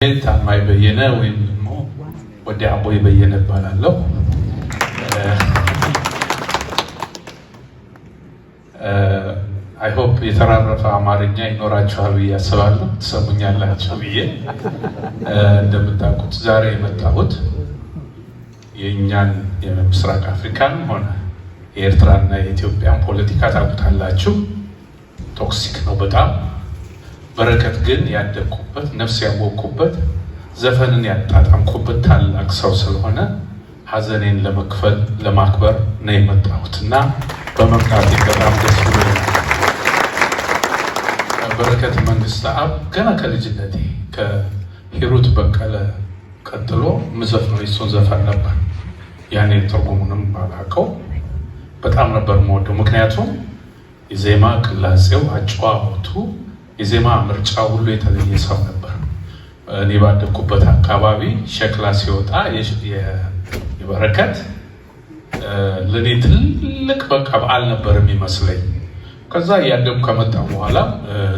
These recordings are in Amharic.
ታማኝ በየነ ወይም ደግሞ ወዲ አቦይ በየነ ባላለው አይ ሆፕ የተራረፈ አማርኛ ይኖራችኋል ብዬ አስባለሁ። ትሰሙኛላችሁ ብዬ እንደምታውቁት ዛሬ የመጣሁት የእኛን የምስራቅ አፍሪካን ሆነ የኤርትራና የኢትዮጵያን ፖለቲካ ታውቁታላችሁ። ቶክሲክ ነው በጣም። በረከት ግን ያደግኩበት ነፍስ ያወቅኩበት ዘፈንን ያጣጣምኩበት ታላቅ ሰው ስለሆነ ሀዘኔን ለማክበር ነው የመጣሁት እና በመምጣቴ በጣም ደስ ብሎኛል። በረከት መንግስትአብ ገና ከልጅነቴ ከሂሩት በቀለ ቀጥሎ ምዘፍነው የሱን ዘፈን ነበር። ያኔ ትርጉሙንም ባላውቀው በጣም ነበር የምወደው። ምክንያቱም የዜማ ቅላጼው፣ አጨዋወቱ፣ የዜማ ምርጫ ሁሉ የተለየ ሰው ነበር። እኔ ባደግኩበት አካባቢ ሸክላ ሲወጣ የበረከት ለኔ ትልቅ በቃ በዓል ነበር የሚመስለኝ። ከዛ እያደጉ ከመጣ በኋላ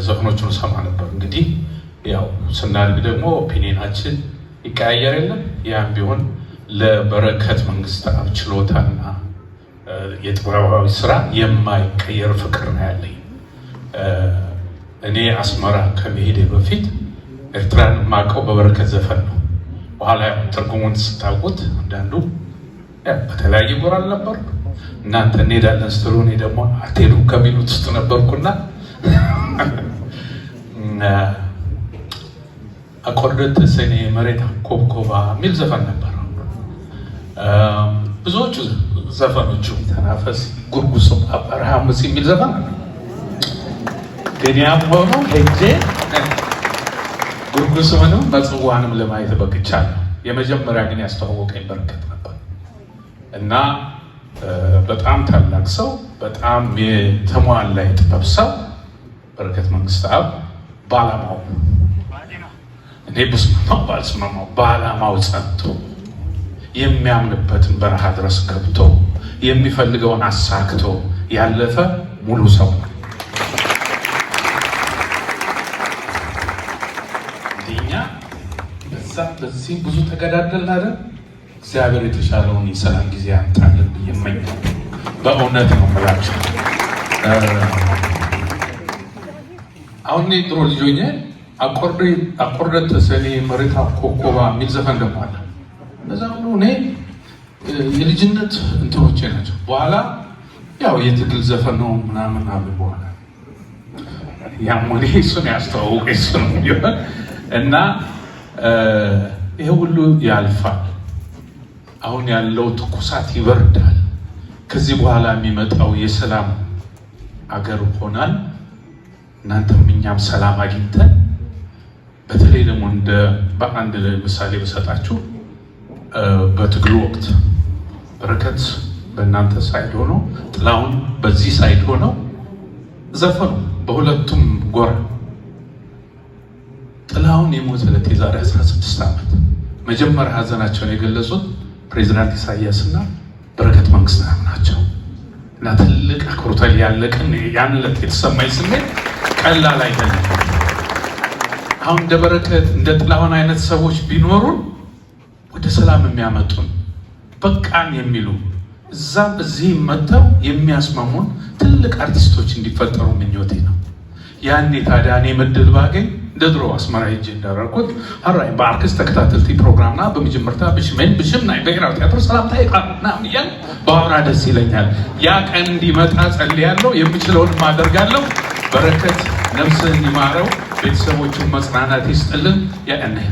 ዘፈኖቹን ሰማ ነበር። እንግዲህ ያው ስናድግ ደግሞ ኦፒኒየናችን ይቀያየር የለም። ያም ቢሆን ለበረከት መንግስትአብ ችሎታና የጥበባዊ ስራ የማይቀየር ፍቅር ነው ያለኝ። እኔ አስመራ ከመሄዴ በፊት ኤርትራን ማቀው በበረከት ዘፈን ነው። በኋላ ትርጉሙን ስታውቁት አንዳንዱ በተለያየ ጎራ አልነበር። እናንተ እንሄዳለን ስትሉ እኔ ደግሞ አትሄዱም ከሚሉት ውስጥ ነበርኩና አቆርደት ሰኔ መሬት ኮብኮባ የሚል ዘፈን ነበር። ብዙዎቹ ዘፈኖቹ ተናፈስ፣ ጉርጉሱ፣ አበረሃምስ የሚል ዘፈን አለ። ገኒያም ሆኖ ሄጄ ጉርጉሱንም መጽዋንም ለማየት በቅቻለሁ። የመጀመሪያ ግን ያስተዋወቀኝ በረከት ነበር እና በጣም ታላቅ ሰው፣ በጣም የተሟላ የጥበብ ሰው በረከት መንግስትአብ በዓላማው እኔ ብስማማው ባልስማማው በዓላማው ጸንቶ የሚያምንበትን በረሃ ድረስ ገብቶ የሚፈልገውን አሳክቶ ያለፈ ሙሉ ሰው ነው። እኛ በዚህ ብዙ ተገዳደልን አይደል? እግዚአብሔር የተሻለውን የሰላም ጊዜ ያምጣልን ብዬ እመኛለሁ። በእውነት ነው የምላቸው። አሁን እኔ ጥሩ ልጅ ሆኜ አቆርደት ሰኔ መሬት ኮብኮባ የሚል ዘፈን ገባለ። እነዛ ሁሉ እኔ የልጅነት እንትኖቼ ናቸው። በኋላ ያው የትግል ዘፈን ነው ምናምን አሉ። በኋላ ያም ሆነ እሱን ያስተዋወቀ እሱ ነው እና ይሄ ሁሉ ያልፋል። አሁን ያለው ትኩሳት ይበርዳል። ከዚህ በኋላ የሚመጣው የሰላም አገር ሆናል። እናንተም እኛም ሰላም አግኝተን በተለይ ደግሞ እንደ በአንድ ምሳሌ በሰጣችሁ በትግሉ ወቅት በረከት በእናንተ ሳይድ ሆኖ ጥላሁን በዚህ ሳይድ ሆነው ዘፈኑ በሁለቱም ጎራ። ጥላሁን የሞተለት የዛሬ 16 ዓመት መጀመሪያ ሀዘናቸውን የገለጹት ፕሬዚዳንት ኢሳያስ እና በረከት መንግስትአብ ናቸው እና ትልቅ አክብሮታል። ያለቀን ያን ዕለት የተሰማኝ ስሜት ቀላል አይደለም። አሁን እንደ በረከት እንደ ጥላሁን አይነት ሰዎች ቢኖሩን ወደ ሰላም የሚያመጡን በቃን የሚሉ እዛም እዚህ መጥተው የሚያስማሙን ትልቅ አርቲስቶች እንዲፈጠሩ ምኞቴ ነው። ያኔ ታዲያ እኔ ምድል ባገኝ እንደ ድሮ አስመራ ሄጄ እንዳደረኩት ሀራይ በአርክስ ተከታተልቲ ፕሮግራምና በመጀመርታ ብሽመን ብሽም ናይ ብሔራዊ ቲያትር ሰላምታ ይቃና እያል በአብራ ደስ ይለኛል። ያ ቀን እንዲመጣ ጸልያለሁ። የምችለውን ማደርጋለሁ። በረከት ነፍስህን ይማረው፣ ቤተሰቦቹን መጽናናት ይስጥልን። ያቀናይ